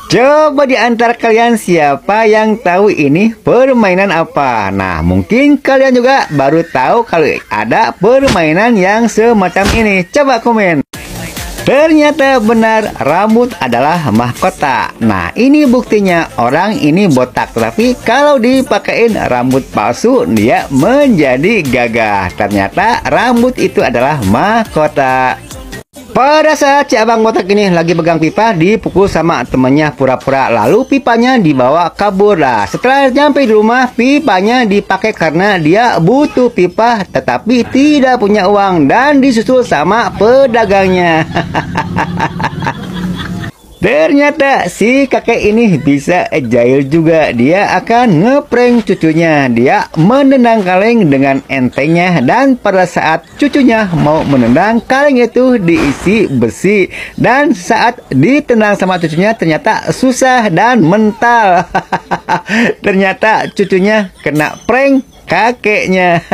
Coba di antara kalian siapa yang tahu ini permainan apa? Nah, mungkin kalian juga baru tahu kalau ada permainan yang semacam ini. Coba komen. Ternyata benar, rambut adalah mahkota. Nah, ini buktinya orang ini botak, tapi kalau dipakein rambut palsu, dia menjadi gagah. Ternyata rambut itu adalah mahkota. Pada saat si abang botak ini lagi pegang pipa, dipukul sama temannya pura-pura, lalu pipanya dibawa kabur. Lah, setelah nyampe di rumah, pipanya dipakai karena dia butuh pipa tetapi tidak punya uang, dan disusul sama pedagangnya. Ternyata si kakek ini bisa jahil juga. Dia akan ngeprank cucunya. Dia menendang kaleng dengan entengnya, dan pada saat cucunya mau menendang, kaleng itu diisi besi. Dan saat ditendang sama cucunya ternyata susah dan mental. Ternyata cucunya kena prank kakeknya.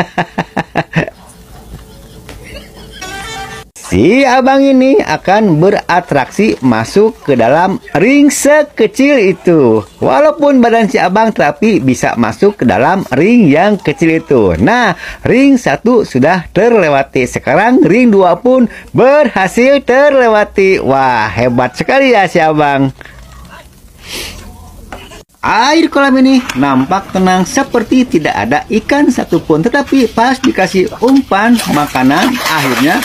Si abang ini akan beratraksi masuk ke dalam ring sekecil itu. Walaupun badan si abang, tapi bisa masuk ke dalam ring yang kecil itu. Nah, ring 1 sudah terlewati. Sekarang ring 2 pun berhasil terlewati. Wah, hebat sekali ya si abang. Air kolam ini nampak tenang seperti tidak ada ikan satupun. Tetapi pas dikasih umpan makanan, akhirnya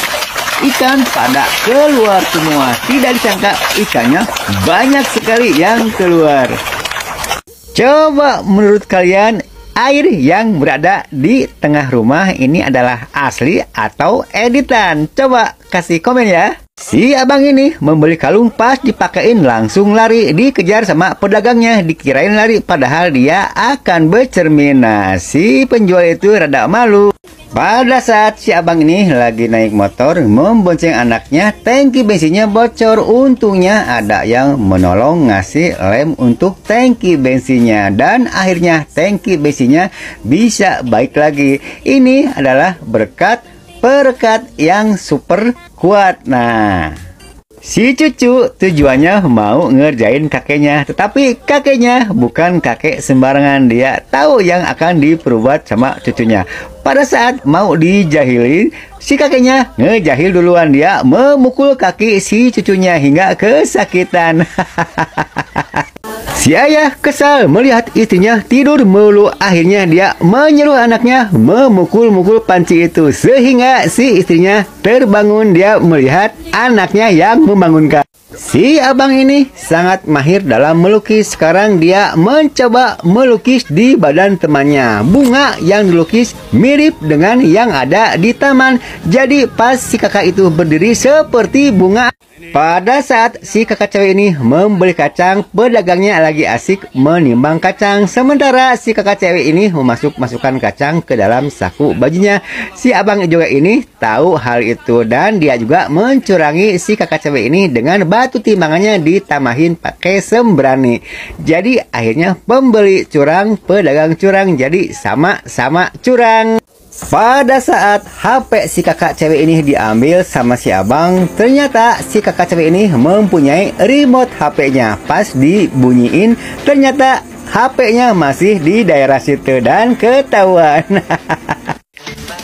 ikan pada keluar semua. Tidak disangka ikannya banyak sekali yang keluar. Coba menurut kalian, air yang berada di tengah rumah ini adalah asli atau editan? Coba kasih komen ya. Si abang ini membeli kalung, pas dipakein langsung lari, dikejar sama pedagangnya, dikirain lari padahal dia akan bercermin. Nah, si penjual itu rada malu. Pada saat si abang ini lagi naik motor membonceng anaknya, tangki bensinnya bocor. Untungnya ada yang menolong ngasih lem untuk tangki bensinnya, dan akhirnya tangki bensinnya bisa baik lagi. Ini adalah berkat perekat yang super kuat. Nah, si cucu tujuannya mau ngerjain kakeknya, tetapi kakeknya bukan kakek sembarangan. Dia tahu yang akan diperbuat sama cucunya. Pada saat mau dijahilin, si kakeknya ngejahil duluan. Dia memukul kaki si cucunya hingga kesakitan. Si ayah kesal melihat istrinya tidur melulu. Akhirnya dia menyuruh anaknya memukul-mukul panci itu, sehingga si istrinya terbangun. Dia melihat anaknya yang membangunkan. Si abang ini sangat mahir dalam melukis. Sekarang dia mencoba melukis di badan temannya. Bunga yang dilukis mirip dengan yang ada di taman. Jadi pas si kakak itu berdiri seperti bunga. Pada saat si kakak cewek ini membeli kacang, pedagangnya lagi asik menimbang kacang. Sementara si kakak cewek ini masukkan kacang ke dalam saku bajunya. Si abang juga ini tahu hal itu, dan dia juga mencurangi si kakak cewek ini dengan batu timbangannya ditamahin pakai sembrani. Jadi akhirnya pembeli curang, pedagang curang, jadi sama-sama curang. Pada saat HP si kakak cewek ini diambil sama si abang, ternyata si kakak cewek ini mempunyai remote HP-nya. Pas dibunyiin, ternyata HP-nya masih di daerah situ dan ketahuan.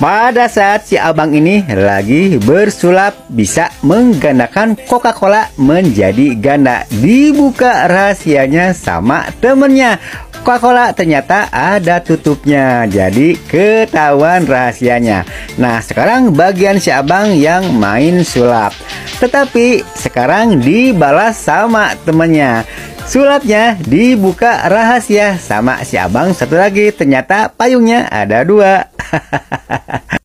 Pada saat si abang ini lagi bersulap, bisa menggandakan Coca-Cola menjadi ganda. Dibuka rahasianya sama temennya. Coca-Cola ternyata ada tutupnya, jadi ketahuan rahasianya. Nah, sekarang bagian si abang yang main sulap, tetapi sekarang dibalas sama temennya. Sulapnya dibuka rahasia sama si abang satu lagi, ternyata payungnya ada 2.